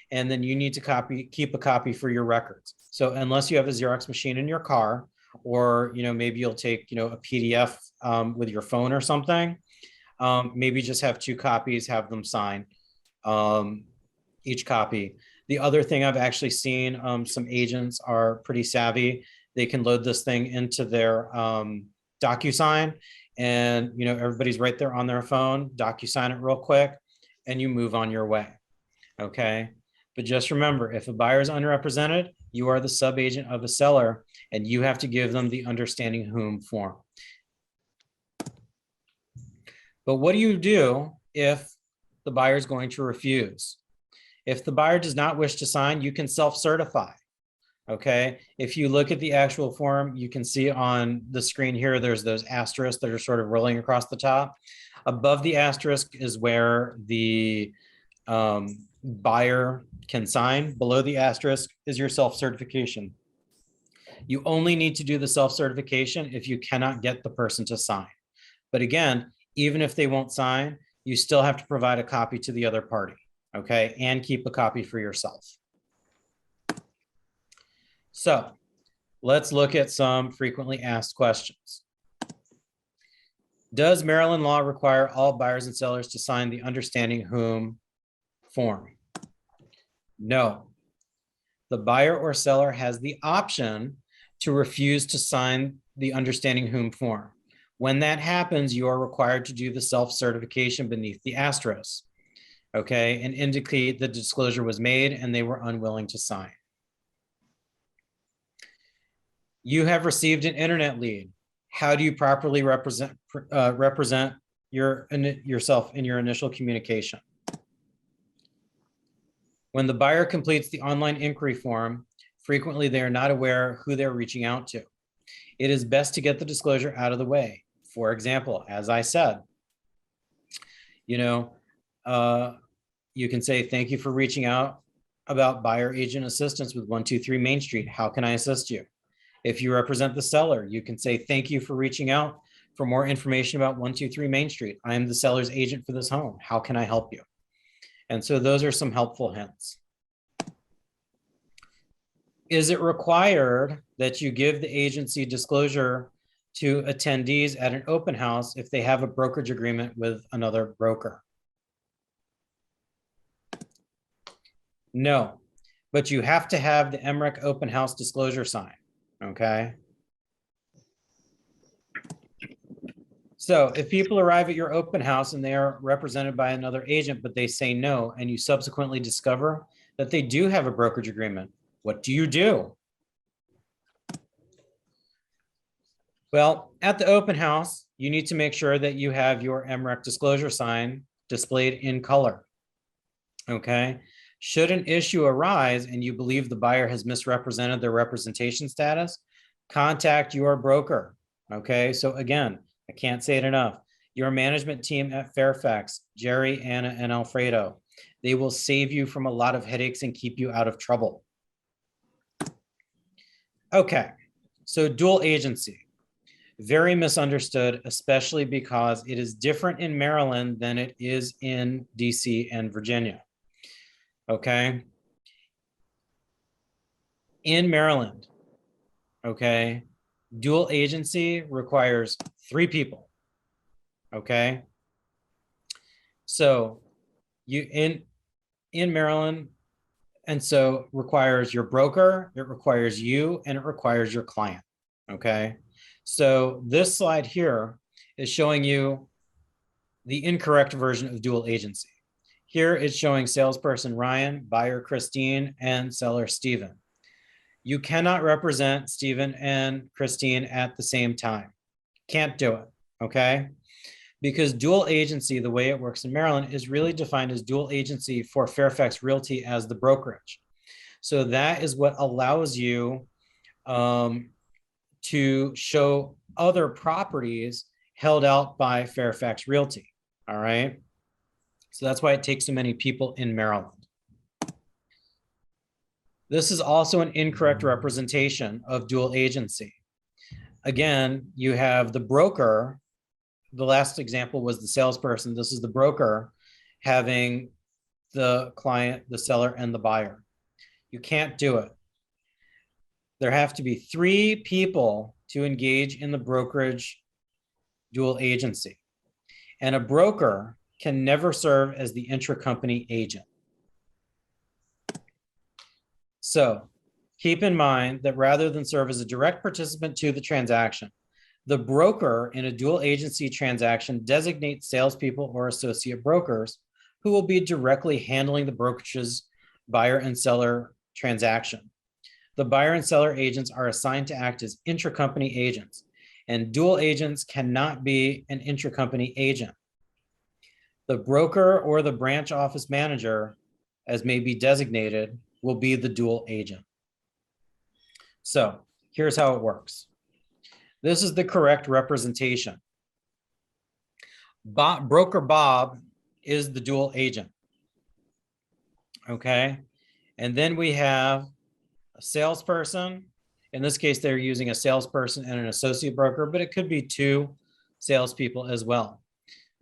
And then you need to keep a copy for your records. So unless you have a Xerox machine in your car, or, maybe you'll take, a PDF with your phone or something, maybe just have 2 copies, have them sign each copy. The other thing I've actually seen, some agents are pretty savvy. They can load this thing into their DocuSign, and everybody's right there on their phone. DocuSign it real quick, and you move on your way. Okay, but just remember, if a buyer is underrepresented, you are the sub-agent of a seller, and you have to give them the understanding whom form. But what do you do if the buyer is going to refuse? If the buyer does not wish to sign, you can self-certify. Okay, if you look at the actual form, you can see on the screen here, there's those asterisks that are sort of rolling across the top. Above the asterisk is where the buyer can sign. Below the asterisk is your self-certification. You only need to do the self-certification if you cannot get the person to sign. But again, even if they won't sign, you still have to provide a copy to the other party, okay? And keep a copy for yourself. So let's look at some frequently asked questions. Does Maryland law require all buyers and sellers to sign the understanding whom form? No. The buyer or seller has the option to refuse to sign the understanding whom form. When that happens, you are required to do the self-certification beneath the asterisk, okay, and indicate the disclosure was made and they were unwilling to sign. You have received an internet lead. How do you properly represent yourself in your initial communication? When the buyer completes the online inquiry form, frequently they are not aware who they're reaching out to. It is best to get the disclosure out of the way. For example, as I said, you can say, thank you for reaching out about buyer agent assistance with 123 Main Street. How can I assist you? If you represent the seller, you can say, thank you for reaching out for more information about 123 Main Street. I am the seller's agent for this home. How can I help you? And so those are some helpful hints. Is it required that you give the agency disclosure to attendees at an open house if they have a brokerage agreement with another broker? No, but you have to have the MREC open house disclosure sign, okay? So if people arrive at your open house and they are represented by another agent, but they say no, and you subsequently discover that they do have a brokerage agreement, what do you do? Well, at the open house, you need to make sure that you have your MREC disclosure sign displayed in color. Okay. Should an issue arise and you believe the buyer has misrepresented their representation status, contact your broker. Okay. So again, I can't say it enough. Your management team at Fairfax, Jerry, Anna, and Alfredo, they will save you from a lot of headaches and keep you out of trouble. Okay. So dual agency. Very misunderstood, especially because it is different in Maryland than it is in DC and Virginia. Okay. In Maryland, okay, dual agency requires 3 people. Okay. So you in Maryland, and so requires your broker, it requires you, and it requires your client. Okay. So this slide here is showing you the incorrect version of dual agency. Here it's showing salesperson Ryan, buyer Christine, and seller Stephen. You cannot represent Stephen and Christine at the same time. Can't do it, okay? Because dual agency, the way it works in Maryland, is really defined as dual agency for Fairfax Realty as the brokerage. So that is what allows you to show other properties held out by Fairfax Realty, all right? So that's why it takes so many people in Maryland. This is also an incorrect representation of dual agency. Again, you have the broker. The last example was the salesperson. This is the broker having the client, the seller, and the buyer. You can't do it. There have to be 3 people to engage in the brokerage dual agency. And a broker can never serve as the intracompany agent. So keep in mind that rather than serve as a direct participant to the transaction, the broker in a dual agency transaction designates salespeople or associate brokers who will be directly handling the brokerage's buyer and seller transaction. The buyer and seller agents are assigned to act as intracompany agents, and dual agents cannot be an intracompany agent. The broker or the branch office manager, as may be designated, will be the dual agent. So here's how it works. This is the correct representation. Broker Bob is the dual agent. Okay. And then we have a salesperson. In this case, they're using a salesperson and an associate broker, but it could be 2 salespeople as well.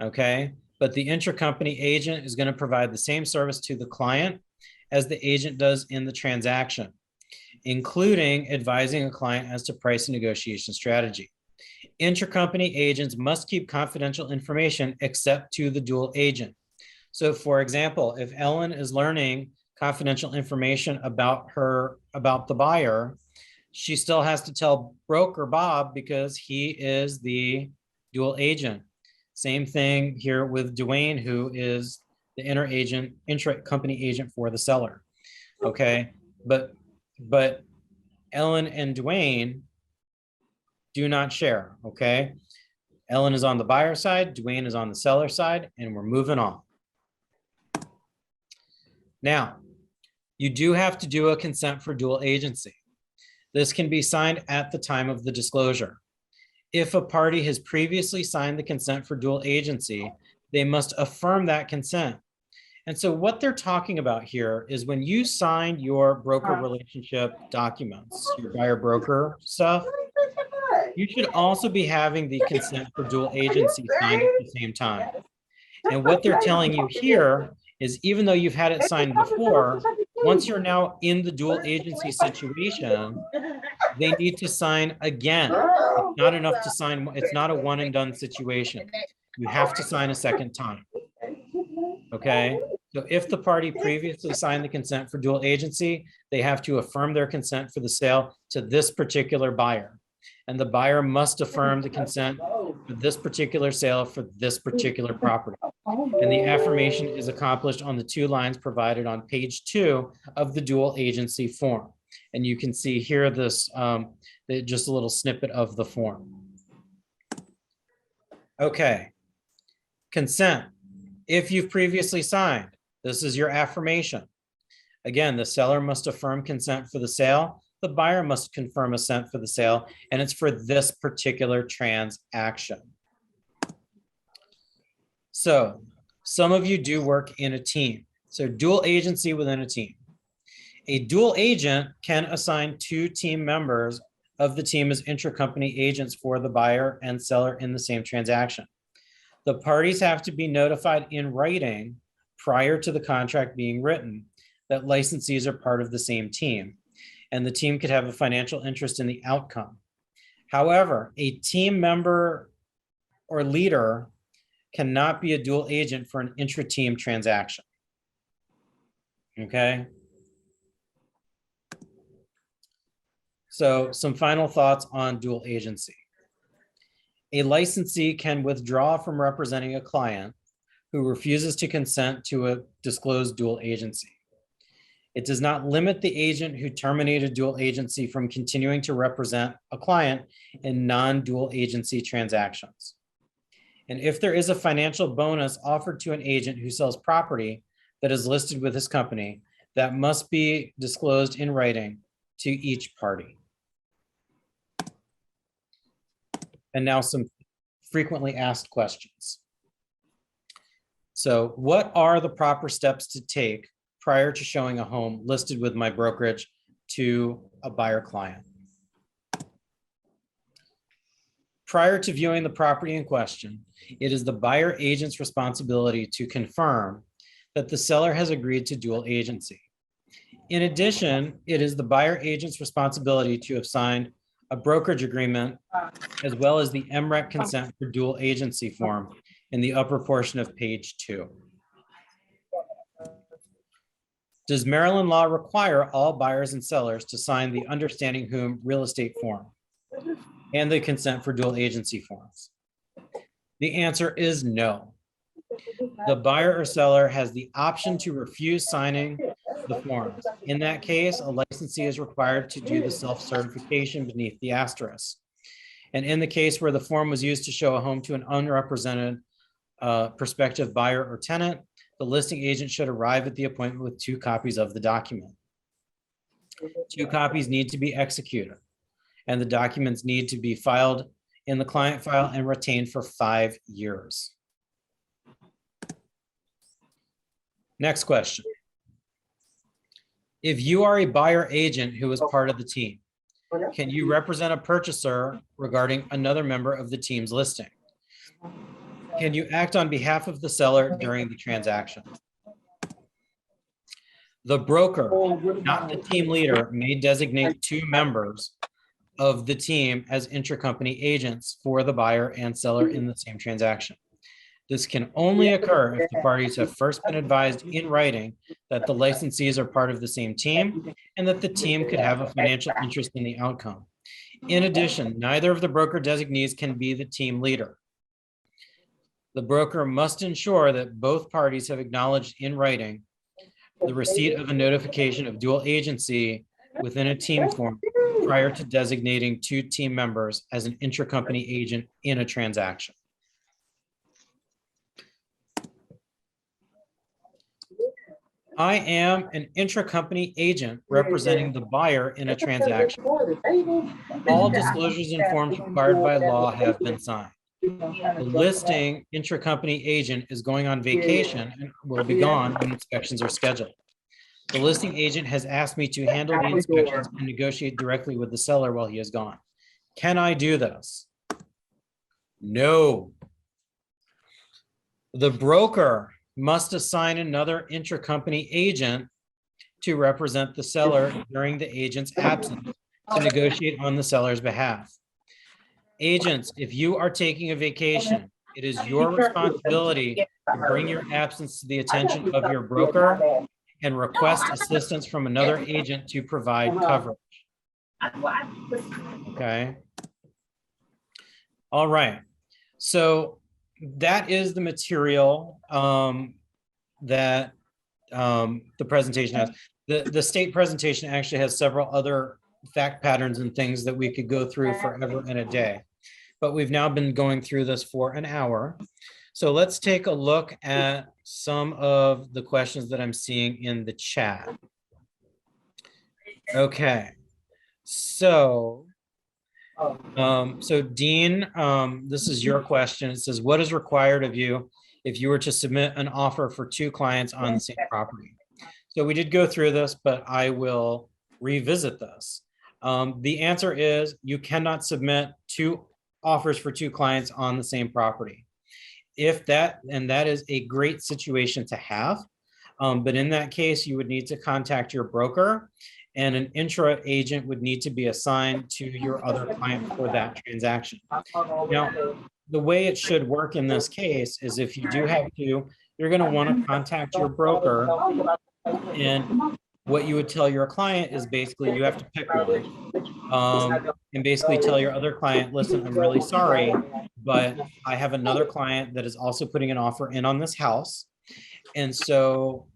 Okay. But the intracompany agent is going to provide the same service to the client as the agent does in the transaction, including advising a client as to price and negotiation strategy. Intracompany agents must keep confidential information except to the dual agent. So for example, if Ellen is learning confidential information about the buyer, she still has to tell broker Bob because he is the dual agent. Same thing here with Dwayne, who is the intracompany agent for the seller. Okay, but Ellen and Dwayne do not share. Okay, Ellen is on the buyer side, Dwayne is on the seller side, and we're moving on. Now, you do have to do a consent for dual agency. This can be signed at the time of the disclosure. If a party has previously signed the consent for dual agency, they must affirm that consent. And so what they're talking about here is when you sign your broker relationship documents, your buyer broker stuff, you should also be having the consent for dual agency signed at the same time. And what they're telling you here is even though you've had it signed before, once you're now in the dual agency situation, they need to sign again. It's not enough to sign. It's not a one and done situation. You have to sign a second time. Okay. So if the party previously signed the consent for dual agency, they have to affirm their consent for the sale to this particular buyer. And the buyer must affirm the consent for this particular sale for this particular property. And the affirmation is accomplished on the 2 lines provided on page 2 of the dual agency form. And you can see here this, just a little snippet of the form. Okay. Consent. If you've previously signed, this is your affirmation. Again, the seller must affirm consent for the sale. The buyer must confirm assent for the sale, and it's for this particular transaction. So some of you do work in a team. So dual agency within a team. A dual agent can assign 2 team members of the team as intracompany agents for the buyer and seller in the same transaction. The parties have to be notified in writing prior to the contract being written that licensees are part of the same team, and the team could have a financial interest in the outcome. However, a team member or leader cannot be a dual agent for an intra-team transaction. Okay. So some final thoughts on dual agency. A licensee can withdraw from representing a client who refuses to consent to a disclosed dual agency. It does not limit the agent who terminated dual agency from continuing to represent a client in non-dual agency transactions. And if there is a financial bonus offered to an agent who sells property that is listed with his company, that must be disclosed in writing to each party. And now some frequently asked questions. So what are the proper steps to take prior to showing a home listed with my brokerage to a buyer client? Prior to viewing the property in question, it is the buyer agent's responsibility to confirm that the seller has agreed to dual agency. In addition, it is the buyer agent's responsibility to have signed a brokerage agreement, as well as the MREC consent for dual agency form in the upper portion of page 2. Does Maryland law require all buyers and sellers to sign the understanding whom real estate form and the consent for dual agency forms? The answer is no. The buyer or seller has the option to refuse signing the forms. In that case, a licensee is required to do the self-certification beneath the asterisk. And in the case where the form was used to show a home to an unrepresented prospective buyer or tenant, the listing agent should arrive at the appointment with 2 copies of the document. 2 copies need to be executed, and the documents need to be filed in the client file and retained for 5 years. Next question. If you are a buyer agent who is part of the team, can you represent a purchaser regarding another member of the team's listing? Can you act on behalf of the seller during the transaction? The broker, not the team leader, may designate 2 members of the team as intracompany agents for the buyer and seller in the same transaction. This can only occur if the parties have first been advised in writing that the licensees are part of the same team and that the team could have a financial interest in the outcome. In addition, neither of the broker designees can be the team leader. The broker must ensure that both parties have acknowledged in writing the receipt of a notification of dual agency within a team form prior to designating 2 team members as an intracompany agent in a transaction. I am an intracompany agent representing the buyer in a transaction. All disclosures and forms required by law have been signed. The listing intracompany agent is going on vacation and will be gone when inspections are scheduled. The listing agent has asked me to handle the inspections and negotiate directly with the seller while he is gone. Can I do this? No. The broker must assign another intracompany agent to represent the seller during the agent's absence to negotiate on the seller's behalf. Agents, if you are taking a vacation, it is your responsibility to bring your absence to the attention of your broker and request assistance from another agent to provide coverage. Okay. All right. So that is the material that the presentation has. The state presentation actually has several other fact patterns and things that we could go through forever and a day. but we've now been going through this for an hour. So let's take a look at some of the questions that I'm seeing in the chat. Okay, so Dean, this is your question. It says, what is required of you if you were to submit an offer for 2 clients on the same property? So we did go through this, but I will revisit this. The answer is you cannot submit 2 offers for 2 clients on the same property. If that, and that is a great situation to have, but in that case, you would need to contact your broker, and an intra agent would need to be assigned to your other client for that transaction. Now, the way it should work in this case is if you do have to, you're going to want to contact your broker, and what you would tell your client is basically you have to pick one, and basically tell your other client, listen, I'm really sorry, but I have another client that is also putting an offer in on this house. And so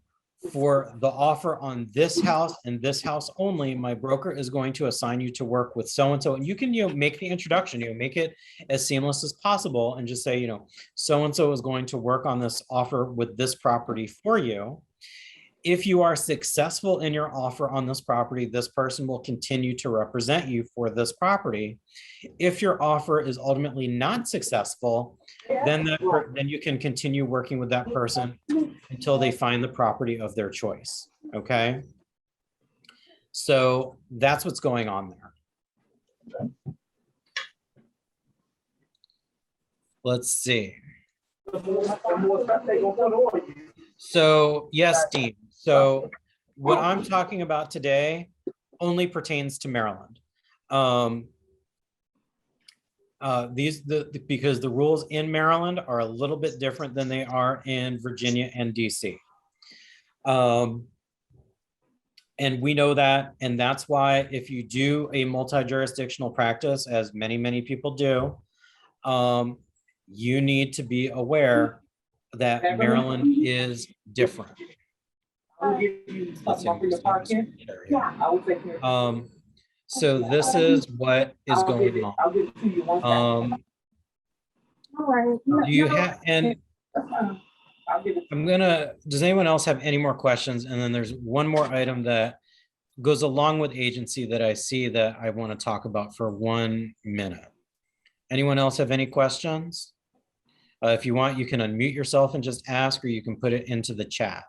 for the offer on this house and this house only, my broker is going to assign you to work with so-and-so. And you can, make the introduction, make it as seamless as possible and just say, so-and-so is going to work on this offer with this property for you. If you are successful in your offer on this property, this person will continue to represent you for this property. If your offer is ultimately not successful, then you can continue working with that person until they find the property of their choice. Okay. So that's what's going on there. Let's see. So yes, Dean. So what I'm talking about today only pertains to Maryland. Because the rules in Maryland are a little bit different than they are in Virginia and DC. And we know that, and that's why if you do a multi-jurisdictional practice, as many, many people do, you need to be aware that Maryland is different. Let's so this is what is going on. Do you have, and does anyone else have any more questions? And then there's one more item that goes along with agency that I see that I want to talk about for 1 minute. Anyone else have any questions? If you want, you can unmute yourself and just ask, or you can put it into the chat.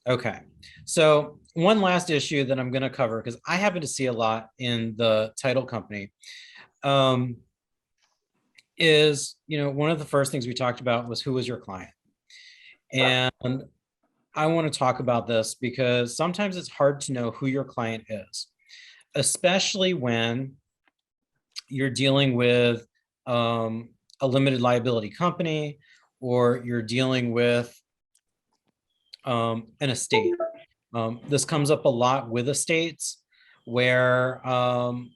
Okay, so one last issue that I'm going to cover, because I happen to see a lot in the title company, is, one of the first things we talked about was who was your client. And I want to talk about this because sometimes it's hard to know who your client is, especially when you're dealing with a limited liability company, or you're dealing with an estate. This comes up a lot with estates where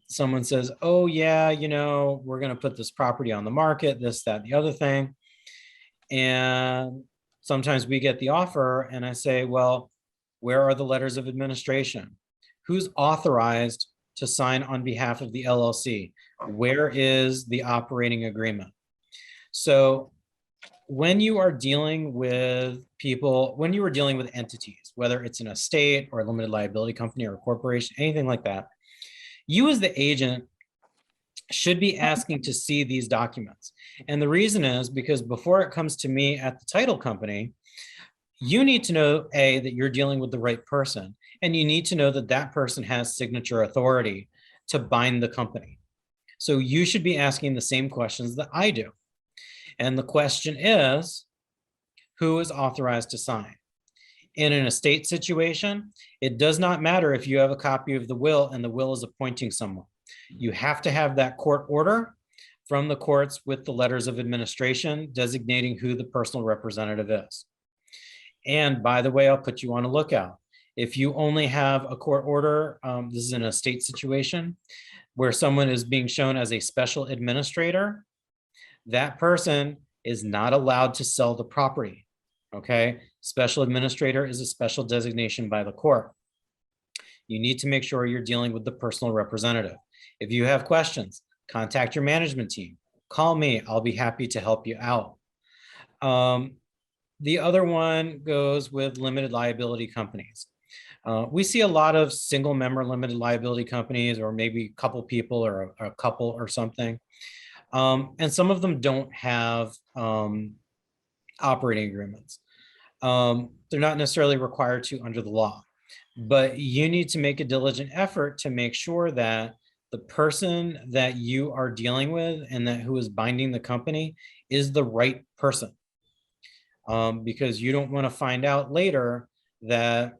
someone says, oh yeah, we're going to put this property on the market, this, that, the other thing. And sometimes we get the offer and I say, well, where are the letters of administration? Who's authorized to sign on behalf of the LLC? Where is the operating agreement? So when you are dealing with people, when you are dealing with entities, whether it's an estate or a limited liability company or a corporation, anything like that, you as the agent should be asking to see these documents. And the reason is because before it comes to me at the title company, you need to know, A, that you're dealing with the right person, and you need to know that that person has signature authority to bind the company. So you should be asking the same questions that I do. And the question is, who is authorized to sign? In an estate situation, it does not matter if you have a copy of the will and the will is appointing someone. You have to have that court order from the courts with the letters of administration designating who the personal representative is. And by the way, I'll put you on a lookout. If you only have a court order, this is an estate situation where someone is being shown as a special administrator, that person is not allowed to sell the property, okay? Special administrator is a special designation by the court. You need to make sure you're dealing with the personal representative. If you have questions, contact your management team. Call me. I'll be happy to help you out. The other one goes with limited liability companies. We see a lot of single member limited liability companies, or maybe a couple people or a couple or something. And some of them don't have operating agreements. They're not necessarily required to under the law, but you need to make a diligent effort to make sure that the person that you are dealing with and that who is binding the company is the right person. Because you don't want to find out later that,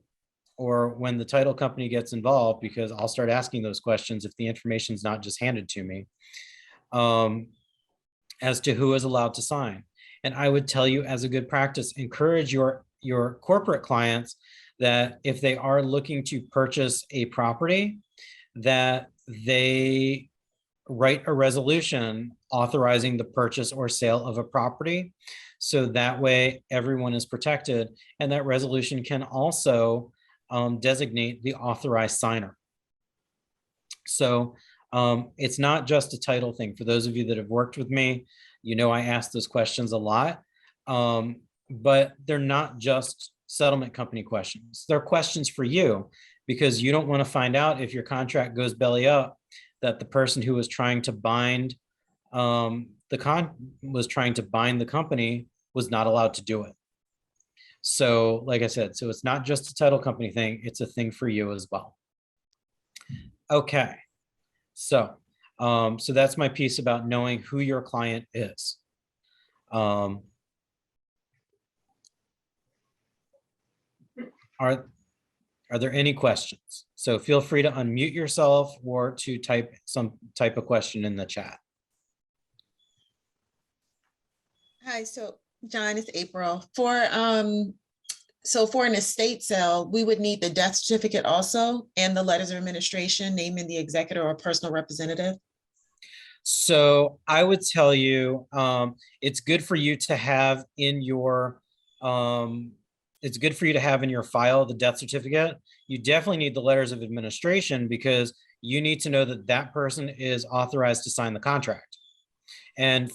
or when the title company gets involved, because I'll start asking those questions if the information is not just handed to me, as to who is allowed to sign. And I would tell you, as a good practice, encourage your corporate clients that if they are looking to purchase a property, that they write a resolution authorizing the purchase or sale of a property. So that way everyone is protected. And that resolution can also designate the authorized signer. So it's not just a title thing. For those of you that have worked with me, you know I ask those questions a lot, but they're not just settlement company questions. They're questions for you, because you don't want to find out if your contract goes belly up that the person who was trying to bind the company was not allowed to do it. So like I said, so it's not just a title company thing, it's a thing for you as well. Okay, so that's my piece about knowing who your client is. Are there any questions? So feel free to unmute yourself or to type some type of question in the chat. Hi, so John, it's April. So for an estate sale, we would need the death certificate also and the letters of administration naming the executor or personal representative. So I would tell you, it's good for you to have in your file the death certificate. You definitely need the letters of administration, because you need to know that that person is authorized to sign the contract. And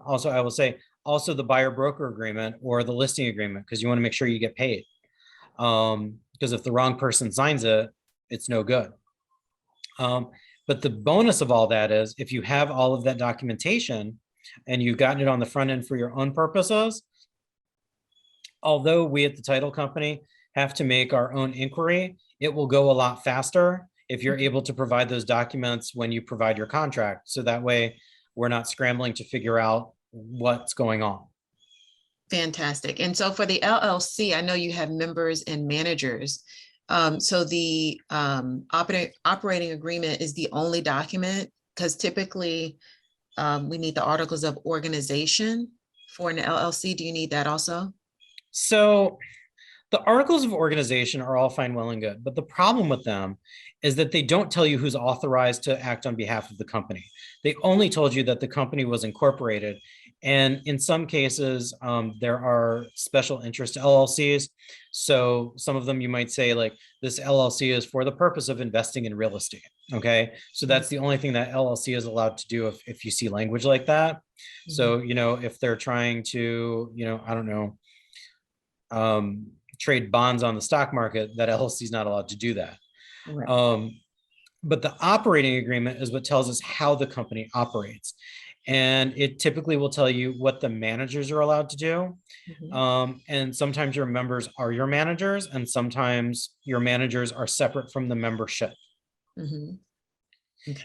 also I will say also the buyer broker agreement or the listing agreement, because you want to make sure you get paid. Because if the wrong person signs it, it's no good. But the bonus of all that is if you have all of that documentation and you've gotten it on the front end for your own purposes, although we at the title company have to make our own inquiry, it will go a lot faster if you're able to provide those documents when you provide your contract. So that way we're not scrambling to figure out what's going on. Fantastic. And so for the LLC, I know you have members and managers. So the operating agreement is the only document, because typically we need the articles of organization for an LLC. Do you need that also? So the articles of organization are all fine, well, and good, but the problem with them is that they don't tell you who's authorized to act on behalf of the company. They only told you that the company was incorporated. And in some cases, there are special interest LLCs. So some of them you might say, like, this LLC is for the purpose of investing in real estate. Okay. So that's the only thing that LLC is allowed to do if you see language like that. So, you know, if they're trying to, you know, I don't know, trade bonds on the stock market, that LLC is not allowed to do that. Right. But the operating agreement is what tells us how the company operates. And it typically will tell you what the managers are allowed to do. And sometimes your members are your managers, and sometimes your managers are separate from the membership. Okay.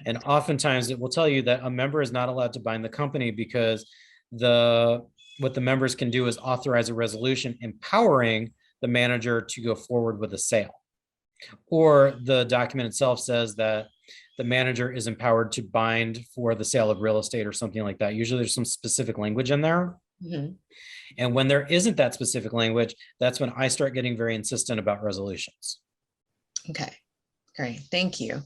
And oftentimes it will tell you that a member is not allowed to bind the company, because what the members can do is authorize a resolution empowering the manager to go forward with a sale. Or the document itself says that the manager is empowered to bind for the sale of real estate or something like that. Usually there's some specific language in there. And when there isn't that specific language, that's when I start getting very insistent about resolutions. Okay, great. Thank you.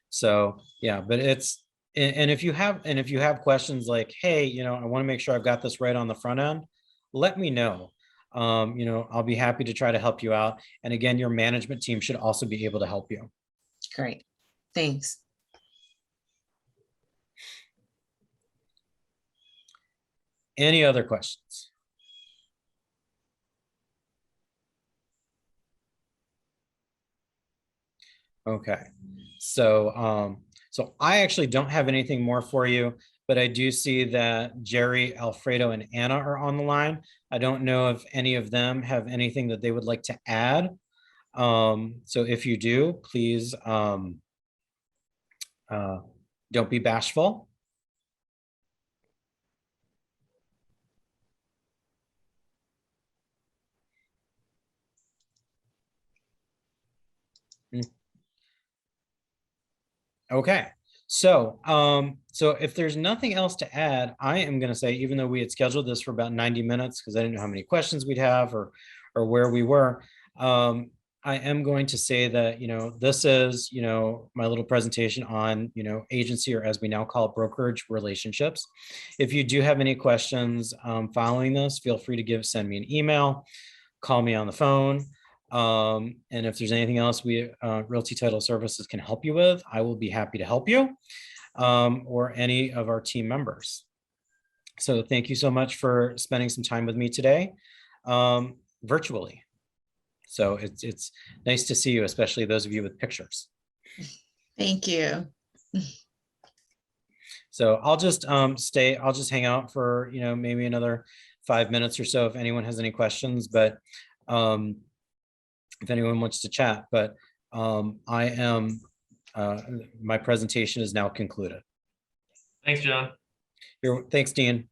So yeah, but it's, and if you have questions like, hey, you know, I want to make sure I've got this right on the front end, let me know. You know, I'll be happy to try to help you out. And again, your management team should also be able to help you. Great. Thanks. Any other questions? Okay, so I actually don't have anything more for you, but I do see that Jerry, Alfredo, and Anna are on the line. I don't know if any of them have anything that they would like to add. So if you do, please don't be bashful. Okay, so if there's nothing else to add, I am going to say, even though we had scheduled this for about 90 minutes because I didn't know how many questions we'd have or where we were, I am going to say that, this is, my little presentation on, agency, or as we now call it, brokerage relationships. If you do have any questions following this, feel free to send me an email, call me on the phone. And if there's anything else we Realty Title Services can help you with, I will be happy to help you, or any of our team members. So thank you so much for spending some time with me today, virtually. So it's nice to see you, especially those of you with pictures. Thank you. So I'll just I'll just hang out for, maybe another 5 minutes or so if anyone has any questions, but if anyone wants to chat, but my presentation is now concluded. Thanks, John. Thanks, Dean.